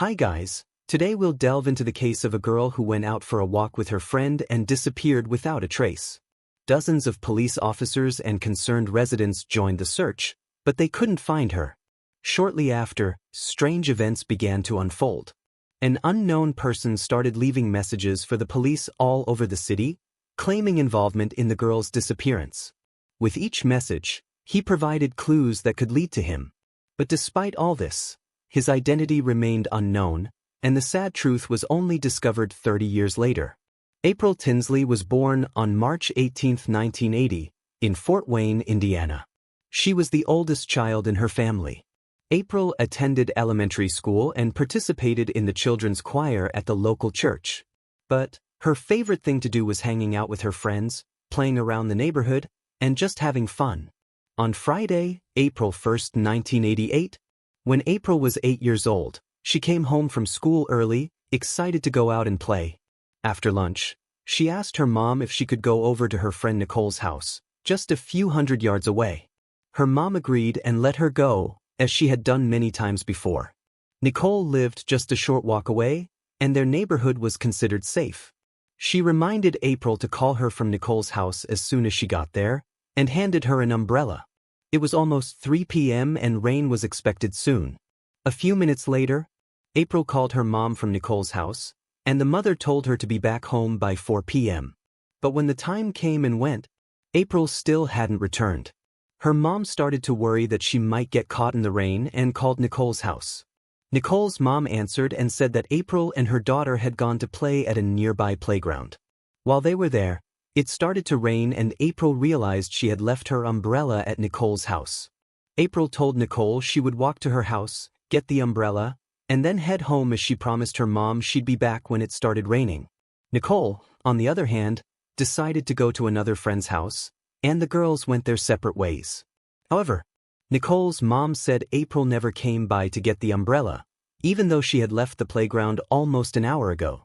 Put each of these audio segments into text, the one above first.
Hi guys, today we'll delve into the case of a girl who went out for a walk with her friend and disappeared without a trace. Dozens of police officers and concerned residents joined the search, but they couldn't find her. Shortly after, strange events began to unfold. An unknown person started leaving messages for the police all over the city, claiming involvement in the girl's disappearance. With each message, he provided clues that could lead to him. But despite all this, his identity remained unknown, and the sad truth was only discovered 30 years later. April Tinsley was born on March 18, 1980, in Fort Wayne, Indiana. She was the oldest child in her family. April attended elementary school and participated in the children's choir at the local church. But her favorite thing to do was hanging out with her friends, playing around the neighborhood, and just having fun. On Friday, April 1, 1988, when April was 8 years old, she came home from school early, excited to go out and play. After lunch, she asked her mom if she could go over to her friend Nicole's house, just a few hundred yards away. Her mom agreed and let her go, as she had done many times before. Nicole lived just a short walk away, and their neighborhood was considered safe. She reminded April to call her from Nicole's house as soon as she got there, and handed her an umbrella. It was almost 3 p.m. and rain was expected soon. A few minutes later, April called her mom from Nicole's house, and the mother told her to be back home by 4 p.m. But when the time came and went, April still hadn't returned. Her mom started to worry that she might get caught in the rain and called Nicole's house. Nicole's mom answered and said that April and her daughter had gone to play at a nearby playground. While they were there, it started to rain and April realized she had left her umbrella at Nicole's house. April told Nicole she would walk to her house, get the umbrella, and then head home as she promised her mom she'd be back when it started raining. Nicole, on the other hand, decided to go to another friend's house, and the girls went their separate ways. However, Nicole's mom said April never came by to get the umbrella, even though she had left the playground almost an hour ago.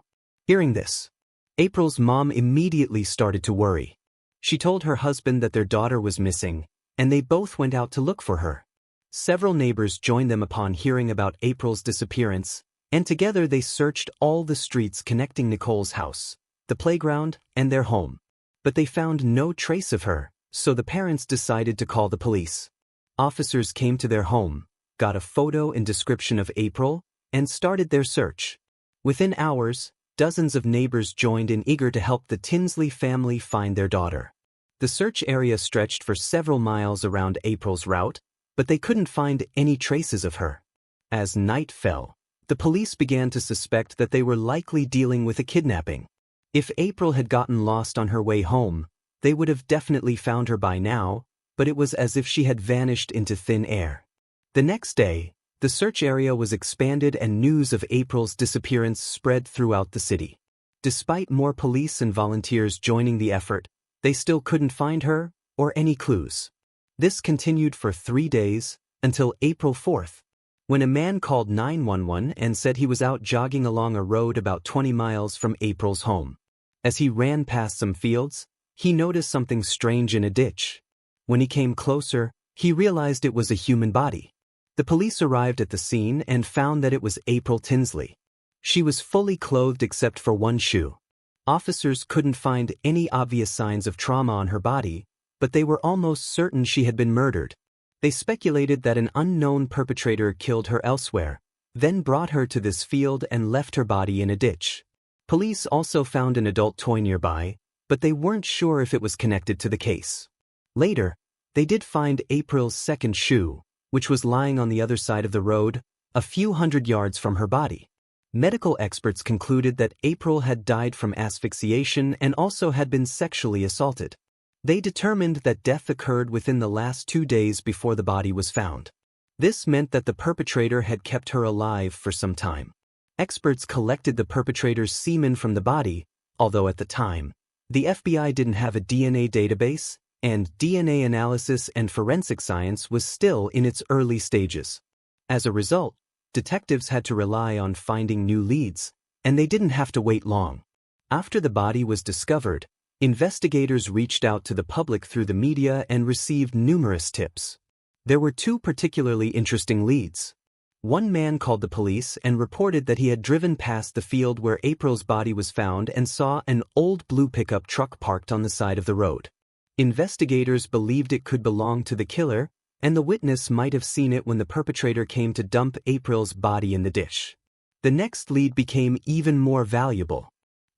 Hearing this, April's mom immediately started to worry. She told her husband that their daughter was missing, and they both went out to look for her. Several neighbors joined them upon hearing about April's disappearance, and together they searched all the streets connecting Nicole's house, the playground, and their home. But they found no trace of her, so the parents decided to call the police. Officers came to their home, got a photo and description of April, and started their search. Within hours, dozens of neighbors joined in, eager to help the Tinsley family find their daughter. The search area stretched for several miles around April's route, but they couldn't find any traces of her. As night fell, the police began to suspect that they were likely dealing with a kidnapping. If April had gotten lost on her way home, they would have definitely found her by now, but it was as if she had vanished into thin air. The next day, the search area was expanded and news of April's disappearance spread throughout the city. Despite more police and volunteers joining the effort, they still couldn't find her or any clues. This continued for 3 days, until April 4th, when a man called 911 and said he was out jogging along a road about 20 miles from April's home. As he ran past some fields, he noticed something strange in a ditch. When he came closer, he realized it was a human body. The police arrived at the scene and found that it was April Tinsley. She was fully clothed except for one shoe. Officers couldn't find any obvious signs of trauma on her body, but they were almost certain she had been murdered. They speculated that an unknown perpetrator killed her elsewhere, then brought her to this field and left her body in a ditch. Police also found an adult toy nearby, but they weren't sure if it was connected to the case. Later, they did find April's second shoe, which was lying on the other side of the road, a few hundred yards from her body. Medical experts concluded that April had died from asphyxiation and also had been sexually assaulted. They determined that death occurred within the last 2 days before the body was found. This meant that the perpetrator had kept her alive for some time. Experts collected the perpetrator's semen from the body, although at the time, the FBI didn't have a DNA database, and DNA analysis and forensic science was still in its early stages. As a result, detectives had to rely on finding new leads, and they didn't have to wait long. After the body was discovered, investigators reached out to the public through the media and received numerous tips. There were 2 particularly interesting leads. One man called the police and reported that he had driven past the field where April's body was found and saw an old blue pickup truck parked on the side of the road. Investigators believed it could belong to the killer, and the witness might have seen it when the perpetrator came to dump April's body in the dish. The next lead became even more valuable.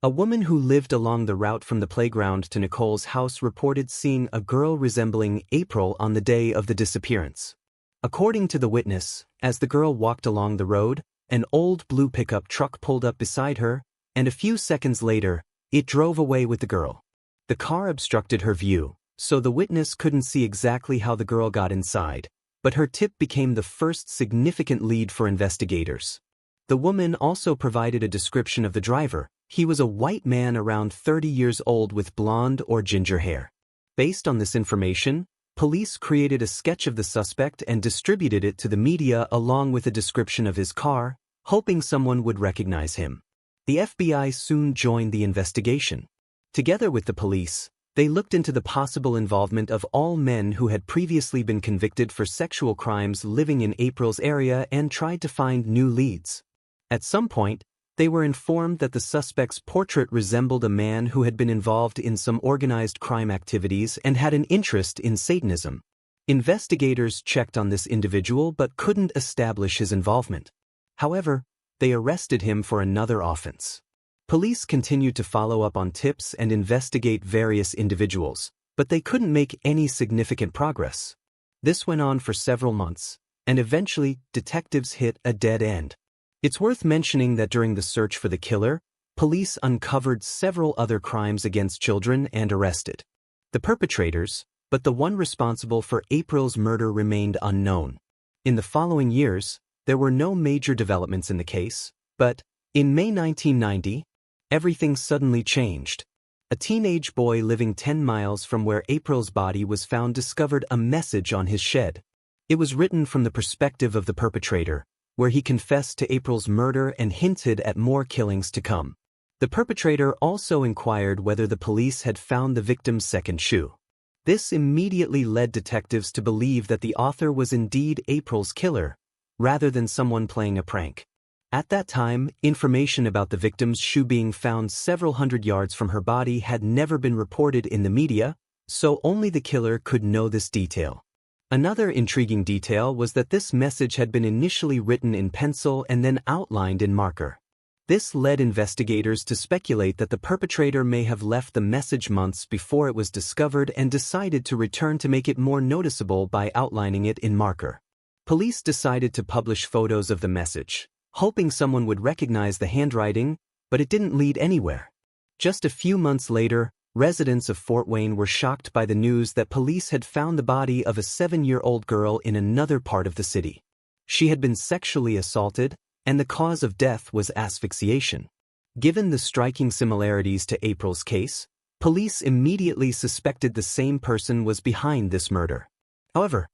A woman who lived along the route from the playground to Nicole's house reported seeing a girl resembling April on the day of the disappearance. According to the witness, as the girl walked along the road, an old blue pickup truck pulled up beside her, and a few seconds later, it drove away with the girl. The car obstructed her view, so the witness couldn't see exactly how the girl got inside, but her tip became the first significant lead for investigators. The woman also provided a description of the driver. He was a white man around 30 years old with blonde or ginger hair. Based on this information, police created a sketch of the suspect and distributed it to the media along with a description of his car, hoping someone would recognize him. The FBI soon joined the investigation. Together with the police, they looked into the possible involvement of all men who had previously been convicted for sexual crimes living in April's area and tried to find new leads. At some point, they were informed that the suspect's portrait resembled a man who had been involved in some organized crime activities and had an interest in Satanism. Investigators checked on this individual but couldn't establish his involvement. However, they arrested him for another offense. Police continued to follow up on tips and investigate various individuals, but they couldn't make any significant progress. This went on for several months, and eventually detectives hit a dead end. It's worth mentioning that during the search for the killer, police uncovered several other crimes against children and arrested the perpetrators, but the one responsible for April's murder remained unknown. In the following years, there were no major developments in the case, but in May 1990, everything suddenly changed. A teenage boy living 10 miles from where April's body was found discovered a message on his shed. It was written from the perspective of the perpetrator, where he confessed to April's murder and hinted at more killings to come. The perpetrator also inquired whether the police had found the victim's second shoe. This immediately led detectives to believe that the author was indeed April's killer, rather than someone playing a prank. At that time, information about the victim's shoe being found several hundred yards from her body had never been reported in the media, so only the killer could know this detail. Another intriguing detail was that this message had been initially written in pencil and then outlined in marker. This led investigators to speculate that the perpetrator may have left the message months before it was discovered and decided to return to make it more noticeable by outlining it in marker. Police decided to publish photos of the message, hoping someone would recognize the handwriting, but it didn't lead anywhere. Just a few months later, residents of Fort Wayne were shocked by the news that police had found the body of a 7-year-old girl in another part of the city. She had been sexually assaulted, and the cause of death was asphyxiation. Given the striking similarities to April's case, police immediately suspected the same person was behind this murder. However,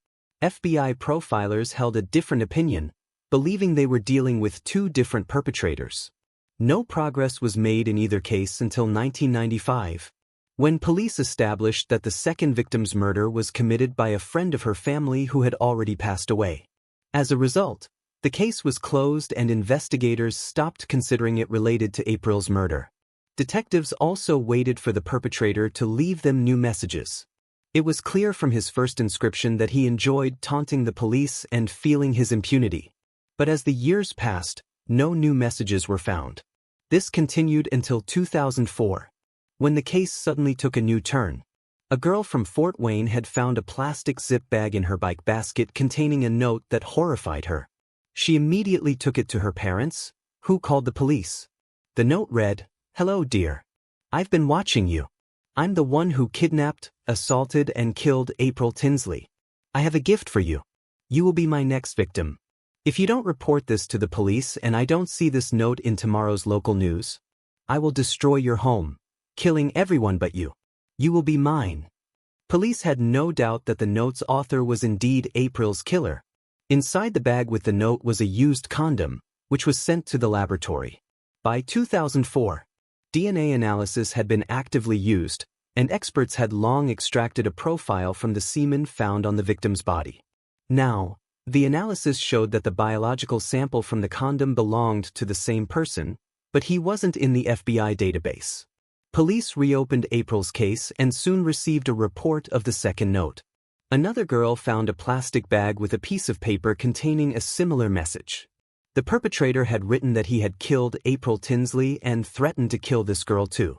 FBI profilers held a different opinion, believing they were dealing with two different perpetrators. No progress was made in either case until 1995. When police established that the second victim's murder was committed by a friend of her family who had already passed away. As a result, the case was closed and investigators stopped considering it related to April's murder. Detectives also waited for the perpetrator to leave them new messages. It was clear from his first inscription that he enjoyed taunting the police and feeling his impunity. But as the years passed, no new messages were found. This continued until 2004. When the case suddenly took a new turn. A girl from Fort Wayne had found a plastic zip bag in her bike basket containing a note that horrified her. She immediately took it to her parents, who called the police. The note read, "Hello, dear. I've been watching you. I'm the one who kidnapped, assaulted, and killed April Tinsley. I have a gift for you. You will be my next victim. If you don't report this to the police and I don't see this note in tomorrow's local news, I will destroy your home, killing everyone but you. You will be mine." Police had no doubt that the note's author was indeed April's killer. Inside the bag with the note was a used condom, which was sent to the laboratory. By 2004, DNA analysis had been actively used, and experts had long extracted a profile from the semen found on the victim's body. Now, The analysis showed that the biological sample from the condom belonged to the same person, but he wasn't in the FBI database. Police reopened April's case and soon received a report of the second note. Another girl found a plastic bag with a piece of paper containing a similar message. The perpetrator had written that he had killed April Tinsley and threatened to kill this girl too.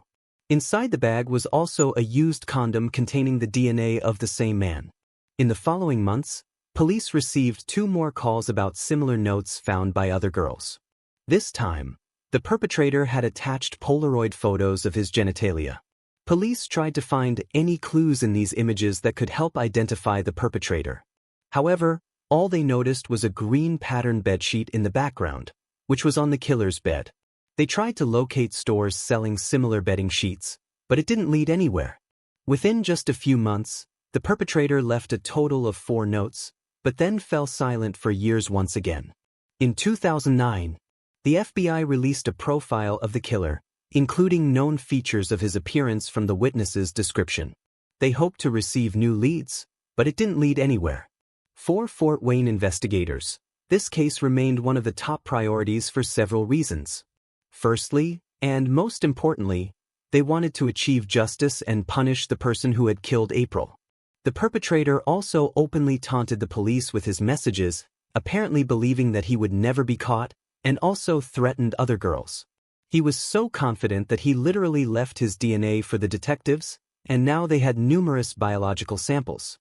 Inside the bag was also a used condom containing the DNA of the same man. In the following months, police received 2 more calls about similar notes found by other girls. This time, the perpetrator had attached Polaroid photos of his genitalia. Police tried to find any clues in these images that could help identify the perpetrator. However, all they noticed was a green patterned bedsheet in the background, which was on the killer's bed. They tried to locate stores selling similar bedding sheets, but it didn't lead anywhere. Within just a few months, the perpetrator left a total of 4 notes, but then fell silent for years once again. In 2009, the FBI released a profile of the killer, including known features of his appearance from the witness's description. They hoped to receive new leads, but it didn't lead anywhere. For Fort Wayne investigators, this case remained one of the top priorities for several reasons. Firstly, and most importantly, they wanted to achieve justice and punish the person who had killed April. The perpetrator also openly taunted the police with his messages, apparently believing that he would never be caught, and also threatened other girls. He was so confident that he literally left his DNA for the detectives, and now they had numerous biological samples.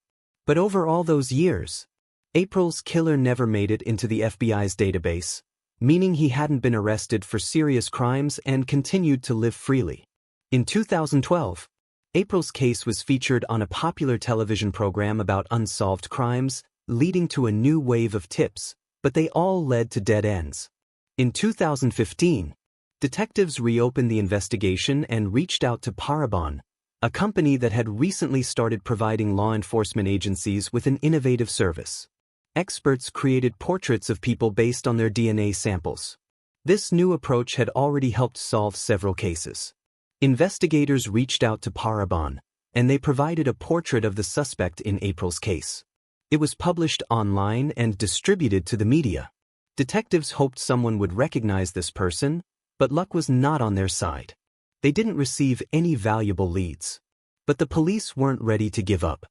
But over all those years, April's killer never made it into the FBI's database, meaning he hadn't been arrested for serious crimes and continued to live freely. In 2012, April's case was featured on a popular television program about unsolved crimes, leading to a new wave of tips, but they all led to dead ends. In 2015, detectives reopened the investigation and reached out to Parabon, a company that had recently started providing law enforcement agencies with an innovative service. Experts created portraits of people based on their DNA samples. This new approach had already helped solve several cases. Investigators reached out to Parabon, and they provided a portrait of the suspect in April's case. It was published online and distributed to the media. Detectives hoped someone would recognize this person, but luck was not on their side. They didn't receive any valuable leads. But the police weren't ready to give up.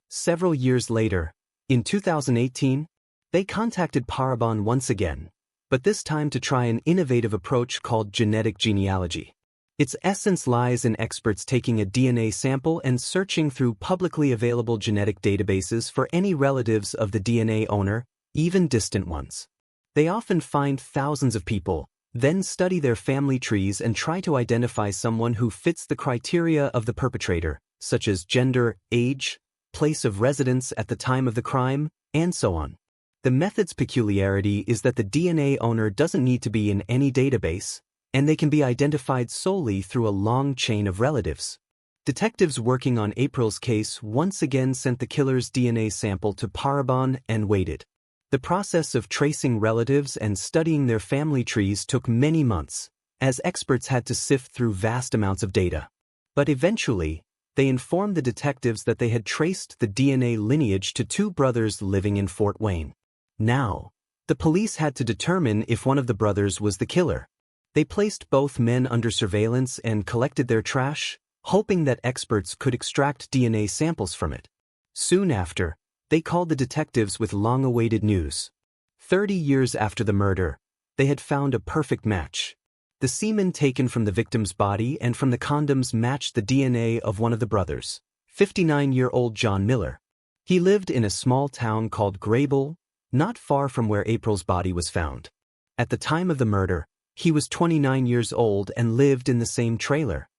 Several years later, in 2018, they contacted Parabon once again, but this time to try an innovative approach called genetic genealogy. Its essence lies in experts taking a DNA sample and searching through publicly available genetic databases for any relatives of the DNA owner, even distant ones. They often find thousands of people, then study their family trees and try to identify someone who fits the criteria of the perpetrator, such as gender, age, place of residence at the time of the crime, and so on. The method's peculiarity is that the DNA owner doesn't need to be in any database, and they can be identified solely through a long chain of relatives. Detectives working on April's case once again sent the killer's DNA sample to Parabon and waited. The process of tracing relatives and studying their family trees took many months, as experts had to sift through vast amounts of data. But eventually, they informed the detectives that they had traced the DNA lineage to 2 brothers living in Fort Wayne. Now, the police had to determine if one of the brothers was the killer. They placed both men under surveillance and collected their trash, hoping that experts could extract DNA samples from it. Soon after, they called the detectives with long-awaited news. 30 years after the murder, they had found a perfect match. The semen taken from the victim's body and from the condoms matched the DNA of one of the brothers, 59-year-old John Miller. He lived in a small town called Grable, not far from where April's body was found. At the time of the murder, he was 29 years old and lived in the same trailer.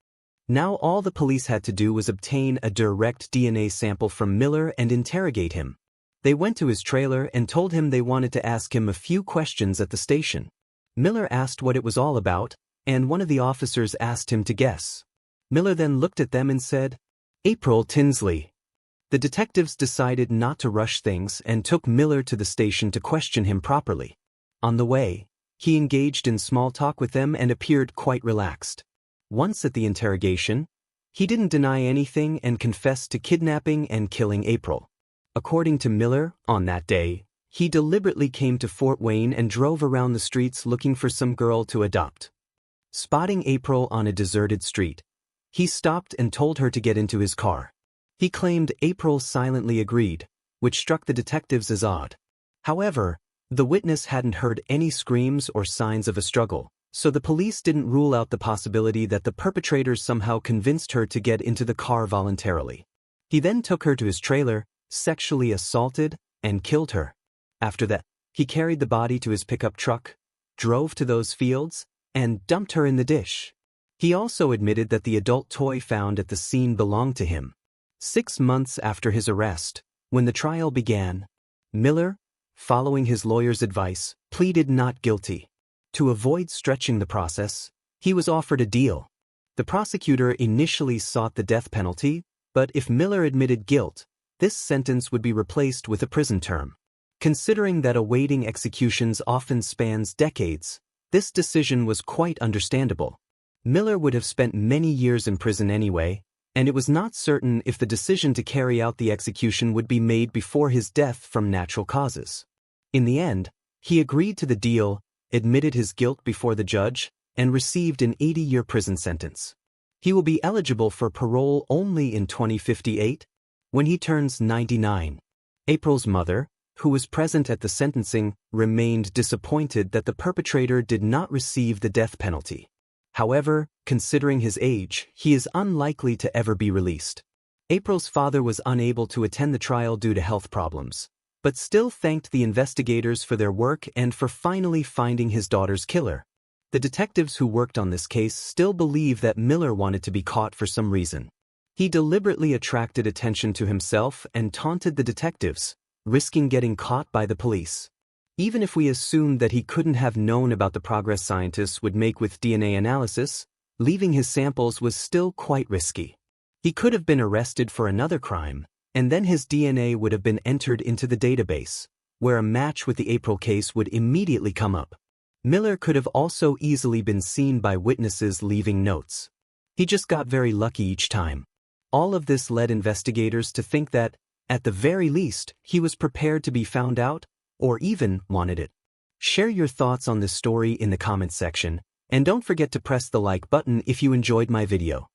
Now all the police had to do was obtain a direct DNA sample from Miller and interrogate him. They went to his trailer and told him they wanted to ask him a few questions at the station. Miller asked what it was all about, and one of the officers asked him to guess. Miller then looked at them and said, "April Tinsley." The detectives decided not to rush things and took Miller to the station to question him properly. On the way, he engaged in small talk with them and appeared quite relaxed. Once at the interrogation, he didn't deny anything and confessed to kidnapping and killing April. According to Miller, on that day, He deliberately came to Fort Wayne and drove around the streets looking for some girl to adopt. Spotting April on a deserted street, he stopped and told her to get into his car. He claimed April silently agreed, which struck the detectives as odd. However, the witness hadn't heard any screams or signs of a struggle, so the police didn't rule out the possibility that the perpetrators somehow convinced her to get into the car voluntarily. He then took her to his trailer, sexually assaulted, and killed her. After that, he carried the body to his pickup truck, drove to those fields, and dumped her in the dish. He also admitted that the adult toy found at the scene belonged to him. 6 months after his arrest, when the trial began, Miller, following his lawyer's advice, pleaded not guilty. To avoid stretching the process, he was offered a deal. The prosecutor initially sought the death penalty, but if Miller admitted guilt, this sentence would be replaced with a prison term. Considering that awaiting executions often spans decades, this decision was quite understandable. Miller would have spent many years in prison anyway, and it was not certain if the decision to carry out the execution would be made before his death from natural causes. In the end, he agreed to the deal, admitted his guilt before the judge, and received an 80-year prison sentence. He will be eligible for parole only in 2058, when he turns 99. April's mother, who was present at the sentencing, remained disappointed that the perpetrator did not receive the death penalty. However, considering his age, he is unlikely to ever be released. April's father was unable to attend the trial due to health problems, but still thanked the investigators for their work and for finally finding his daughter's killer. The detectives who worked on this case still believe that Miller wanted to be caught for some reason. He deliberately attracted attention to himself and taunted the detectives, risking getting caught by the police. Even if we assumed that he couldn't have known about the progress scientists would make with DNA analysis, leaving his samples was still quite risky. He could have been arrested for another crime, and then his DNA would have been entered into the database, where a match with the April case would immediately come up. Miller could have also easily been seen by witnesses leaving notes. He just got very lucky each time. All of this led investigators to think that, at the very least, he was prepared to be found out, or even wanted it. Share your thoughts on this story in the comments section, and don't forget to press the like button if you enjoyed my video.